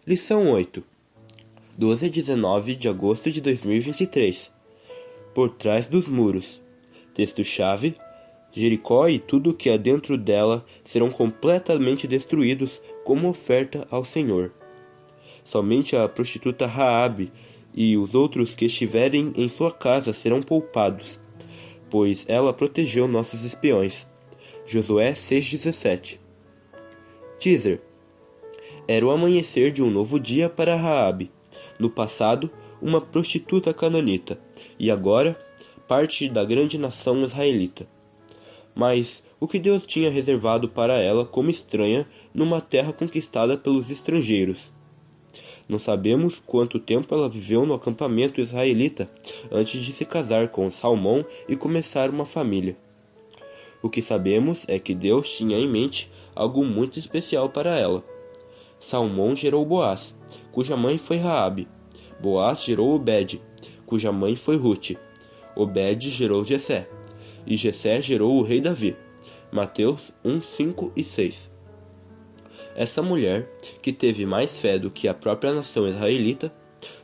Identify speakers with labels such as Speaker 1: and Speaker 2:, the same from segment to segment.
Speaker 1: Lição 8. 12 a 19 de agosto de 2023. Por trás dos muros. Texto-chave: Jericó e tudo o que há dentro dela serão completamente destruídos como oferta ao Senhor. Somente a prostituta Raabe e os outros que estiverem em sua casa serão poupados, pois ela protegeu nossos espiões. Josué 6,17. Teaser. Era o amanhecer de um novo dia para Raabe, no passado uma prostituta cananita, e agora parte da grande nação israelita. Mas o que Deus tinha reservado para ela como estranha numa terra conquistada pelos estrangeiros? Não sabemos quanto tempo ela viveu no acampamento israelita antes de se casar com Salmão e começar uma família. O que sabemos é que Deus tinha em mente algo muito especial para ela. Salmão gerou Boaz, cuja mãe foi Raabe. Boaz gerou Obed, cuja mãe foi Rute. Obed gerou Jessé, e Jessé gerou o rei Davi. Mateus 1, 5 e 6. Essa mulher, que teve mais fé do que a própria nação israelita,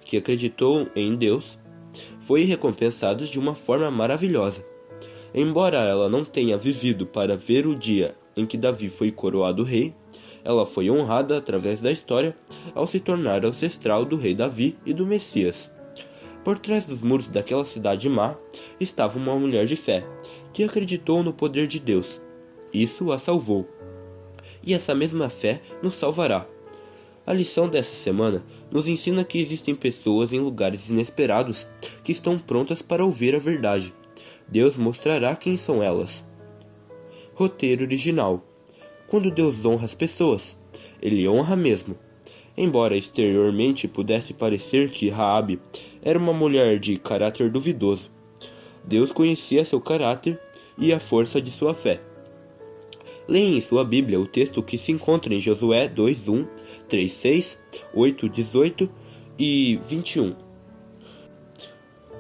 Speaker 1: que acreditou em Deus, foi recompensada de uma forma maravilhosa. Embora ela não tenha vivido para ver o dia em que Davi foi coroado rei, ela foi honrada através da história ao se tornar ancestral do rei Davi e do Messias. Por trás dos muros daquela cidade má estava uma mulher de fé, que acreditou no poder de Deus. Isso a salvou. E essa mesma fé nos salvará. A lição dessa semana nos ensina que existem pessoas em lugares inesperados que estão prontas para ouvir a verdade. Deus mostrará quem são elas. Roteiro original. Quando Deus honra as pessoas, Ele honra mesmo. Embora exteriormente pudesse parecer que Raabe era uma mulher de caráter duvidoso, Deus conhecia seu caráter e a força de sua fé. Leia em sua Bíblia o texto que se encontra em Josué 2:1, 3:6, 8:18 e 21.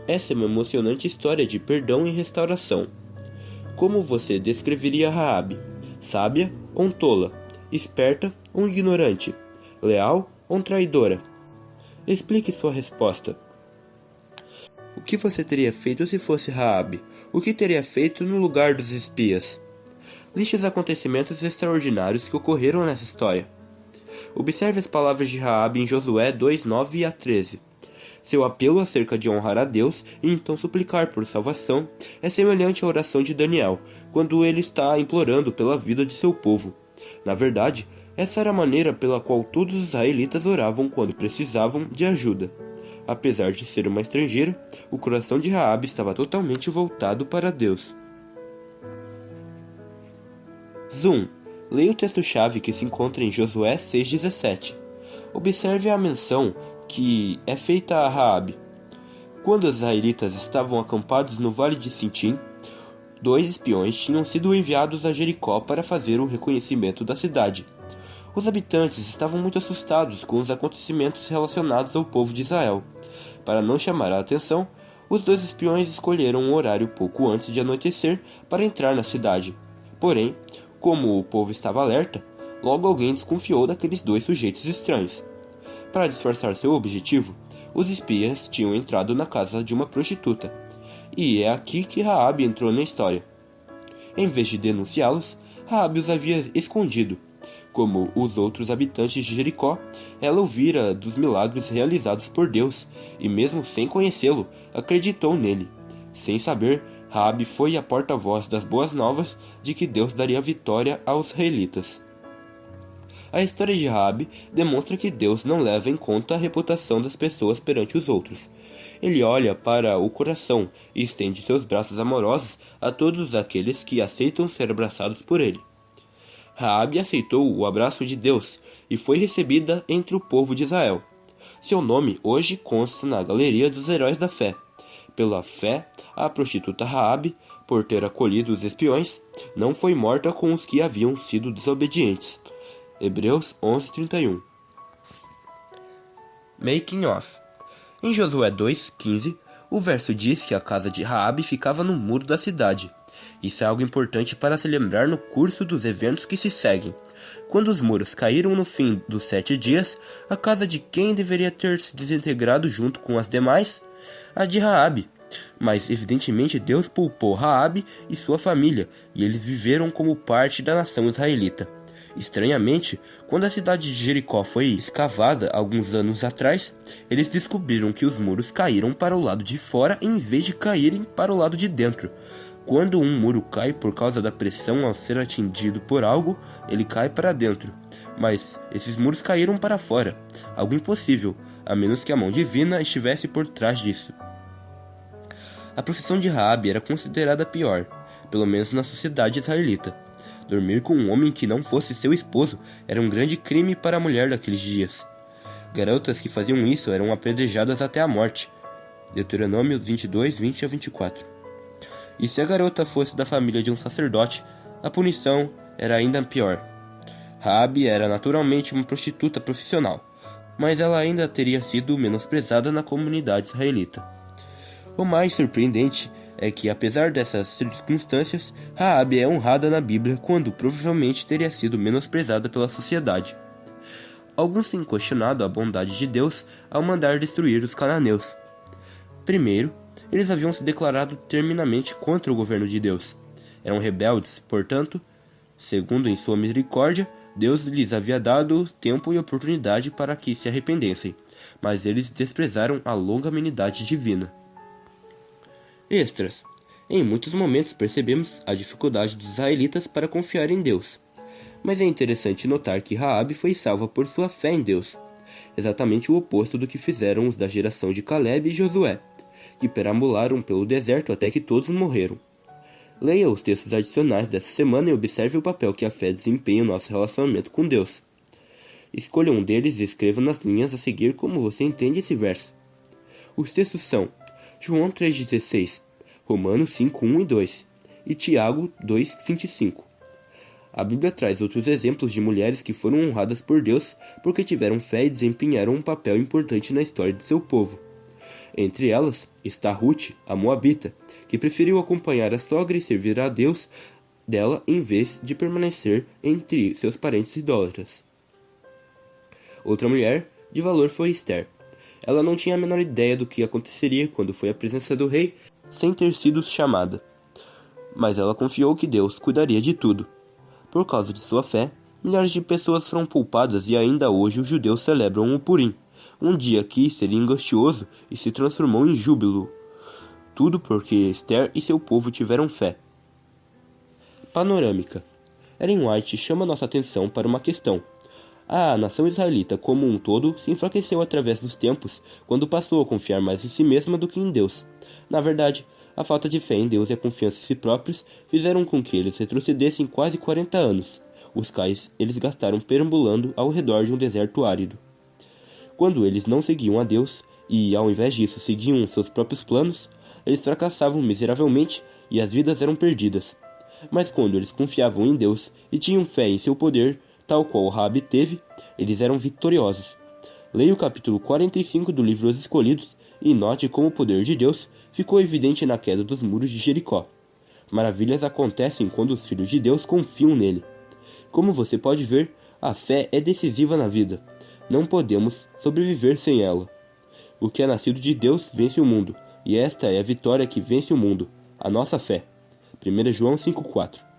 Speaker 1: Essa é uma emocionante história de perdão e restauração. Como você descreveria Raabe? Sábia ou tola? Esperta ou ignorante? Leal ou traidora? Explique sua resposta. O que você teria feito se fosse Raabe? O que teria feito no lugar dos espias? Liste os acontecimentos extraordinários que ocorreram nessa história. Observe as palavras de Raabe em Josué 2:9 a 13. Seu apelo acerca de honrar a Deus e então suplicar por salvação é semelhante à oração de Daniel, quando ele está implorando pela vida de seu povo. Na verdade, essa era a maneira pela qual todos os israelitas oravam quando precisavam de ajuda. Apesar de ser uma estrangeira, o coração de Raabe estava totalmente voltado para Deus. Zoom. Leia o texto-chave que se encontra em Josué 6:17. Observe a menção que é feita a Raabe. Quando os israelitas estavam acampados no vale de Sintim, 2 espiões tinham sido enviados a Jericó para fazer o reconhecimento da cidade. Os habitantes estavam muito assustados com os acontecimentos relacionados ao povo de Israel. Para não chamar a atenção, os 2 espiões escolheram um horário pouco antes de anoitecer para entrar na cidade. Porém, como o povo estava alerta, logo alguém desconfiou daqueles 2 sujeitos estranhos. Para disfarçar seu objetivo, os espias tinham entrado na casa de uma prostituta. E é aqui que Raabe entrou na história. Em vez de denunciá-los, Raabe os havia escondido. Como os outros habitantes de Jericó, ela ouvira dos milagres realizados por Deus e, mesmo sem conhecê-lo, acreditou nele. Sem saber, Raabe foi a porta-voz das boas novas de que Deus daria vitória aos israelitas. A história de Raabe demonstra que Deus não leva em conta a reputação das pessoas perante os outros. Ele olha para o coração e estende seus braços amorosos a todos aqueles que aceitam ser abraçados por ele. Raabe aceitou o abraço de Deus e foi recebida entre o povo de Israel. Seu nome hoje consta na galeria dos heróis da fé. Pela fé, a prostituta Raabe, por ter acolhido os espiões, não foi morta com os que haviam sido desobedientes. Hebreus 11:31. Making of. Em Josué 2:15, O verso diz que a casa de Raabe ficava no muro da cidade. Isso é algo importante para se lembrar no curso dos eventos que se seguem. Quando os muros caíram no fim dos 7 dias, a casa de quem deveria ter se desintegrado junto com as demais? A de Raabe. Mas evidentemente Deus poupou Raabe e sua família, e eles viveram como parte da nação israelita. Estranhamente, quando a cidade de Jericó foi escavada alguns anos atrás, eles descobriram que os muros caíram para o lado de fora em vez de caírem para o lado de dentro. Quando um muro cai por causa da pressão ao ser atingido por algo, ele cai para dentro. Mas esses muros caíram para fora, algo impossível, a menos que a mão divina estivesse por trás disso. A profissão de Raabe era considerada pior, pelo menos na sociedade israelita. Dormir com um homem que não fosse seu esposo era um grande crime para a mulher daqueles dias. Garotas que faziam isso eram apedrejadas até a morte. Deuteronômio 22, 20 a 24. E se a garota fosse da família de um sacerdote, a punição era ainda pior. Raabe era naturalmente uma prostituta profissional, mas ela ainda teria sido menosprezada na comunidade israelita. O mais surpreendente é que, apesar dessas circunstâncias, Raabe é honrada na Bíblia quando provavelmente teria sido menosprezada pela sociedade. Alguns têm questionado a bondade de Deus ao mandar destruir os cananeus. Primeiro, eles haviam se declarado terminamente contra o governo de Deus. Eram rebeldes, portanto, segundo em sua misericórdia, Deus lhes havia dado tempo e oportunidade para que se arrependessem, mas eles desprezaram a longanimidade divina. Extras. Em muitos momentos percebemos a dificuldade dos israelitas para confiar em Deus. Mas é interessante notar que Raabe foi salva por sua fé em Deus. Exatamente o oposto do que fizeram os da geração de Caleb e Josué, que perambularam pelo deserto até que todos morreram. Leia os textos adicionais dessa semana e observe o papel que a fé desempenha no nosso relacionamento com Deus. Escolha um deles e escreva nas linhas a seguir como você entende esse verso. Os textos são João 3,16, Romanos 5, 1 e 2 e Tiago 2, 25. A Bíblia traz outros exemplos de mulheres que foram honradas por Deus porque tiveram fé e desempenharam um papel importante na história de seu povo. Entre elas está Ruth, a Moabita, que preferiu acompanhar a sogra e servir a Deus dela em vez de permanecer entre seus parentes idólatras. Outra mulher de valor foi Esther. Ela não tinha a menor ideia do que aconteceria quando foi à presença do rei sem ter sido chamada. Mas ela confiou que Deus cuidaria de tudo. Por causa de sua fé, milhares de pessoas foram poupadas e ainda hoje os judeus celebram o Purim, um dia que seria angustioso e se transformou em júbilo. Tudo porque Esther e seu povo tiveram fé. Panorâmica. Ellen White chama nossa atenção para uma questão. A nação israelita como um todo se enfraqueceu através dos tempos quando passou a confiar mais em si mesma do que em Deus. Na verdade, a falta de fé em Deus e a confiança em si próprios fizeram com que eles retrocedessem quase 40 anos, os quais eles gastaram perambulando ao redor de um deserto árido. Quando eles não seguiam a Deus e, ao invés disso, seguiam seus próprios planos, eles fracassavam miseravelmente e as vidas eram perdidas. Mas quando eles confiavam em Deus e tinham fé em seu poder, tal qual Raabe teve, eles eram vitoriosos. Leia o capítulo 45 do livro Os Escolhidos e note como o poder de Deus ficou evidente na queda dos muros de Jericó. Maravilhas acontecem quando os filhos de Deus confiam nele. Como você pode ver, a fé é decisiva na vida. Não podemos sobreviver sem ela. O que é nascido de Deus vence o mundo, e esta é a vitória que vence o mundo, a nossa fé. 1 João 5,4.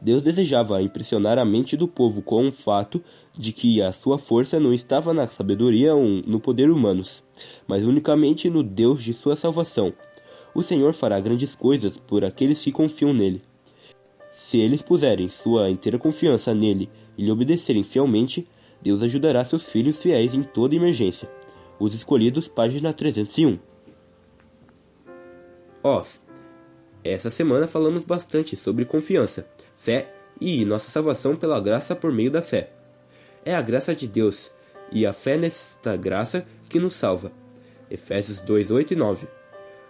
Speaker 1: Deus desejava impressionar a mente do povo com o fato de que a sua força não estava na sabedoria ou no poder humanos, mas unicamente no Deus de sua salvação. O Senhor fará grandes coisas por aqueles que confiam nele. Se eles puserem sua inteira confiança nele e lhe obedecerem fielmente, Deus ajudará seus filhos fiéis em toda emergência. Os Escolhidos, página 301. Essa semana falamos bastante sobre confiança, fé e nossa salvação pela graça por meio da fé. É a graça de Deus e a fé nesta graça que nos salva. Efésios 2, 8 e 9.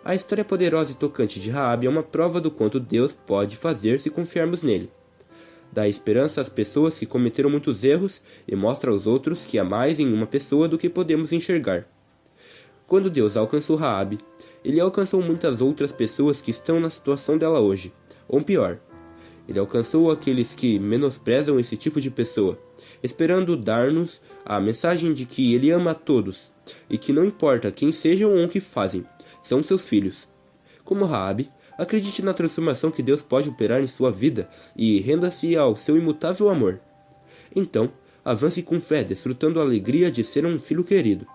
Speaker 1: A história poderosa e tocante de Raabe é uma prova do quanto Deus pode fazer se confiarmos nele. Dá esperança às pessoas que cometeram muitos erros e mostra aos outros que há mais em uma pessoa do que podemos enxergar. Quando Deus alcançou Raabe, ele alcançou muitas outras pessoas que estão na situação dela hoje, ou pior. Ele alcançou aqueles que menosprezam esse tipo de pessoa, esperando dar-nos a mensagem de que ele ama a todos, e que não importa quem sejam ou o que fazem, são seus filhos. Como Raabe, acredite na transformação que Deus pode operar em sua vida e renda-se ao seu imutável amor. Então, avance com fé, desfrutando a alegria de ser um filho querido.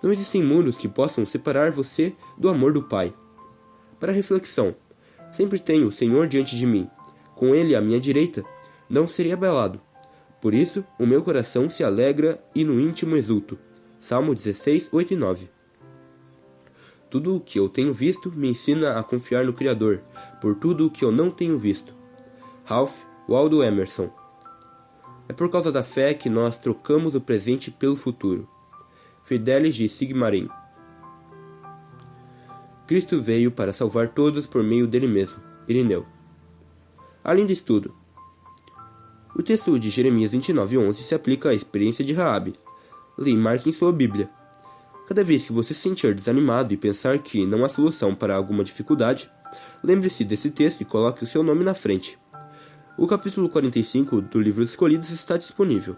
Speaker 1: Não existem muros que possam separar você do amor do Pai. Para reflexão, sempre tenho o Senhor diante de mim. Com Ele à minha direita, não serei abalado. Por isso, o meu coração se alegra e no íntimo exulto. Salmo 16, 8 e 9. Tudo o que eu tenho visto me ensina a confiar no Criador, por tudo o que eu não tenho visto. Ralph Waldo Emerson. É por causa da fé que nós trocamos o presente pelo futuro. Fidelis de Sigmaringen. Cristo veio para salvar todos por meio dele mesmo. Irineu. Além disso tudo, o texto de Jeremias 29:11 se aplica à experiência de Raabe. Leia e marque em sua Bíblia. Cada vez que você se sentir desanimado e pensar que não há solução para alguma dificuldade, lembre-se desse texto e coloque o seu nome na frente. O capítulo 45 do Livro dos Escolhidos está disponível.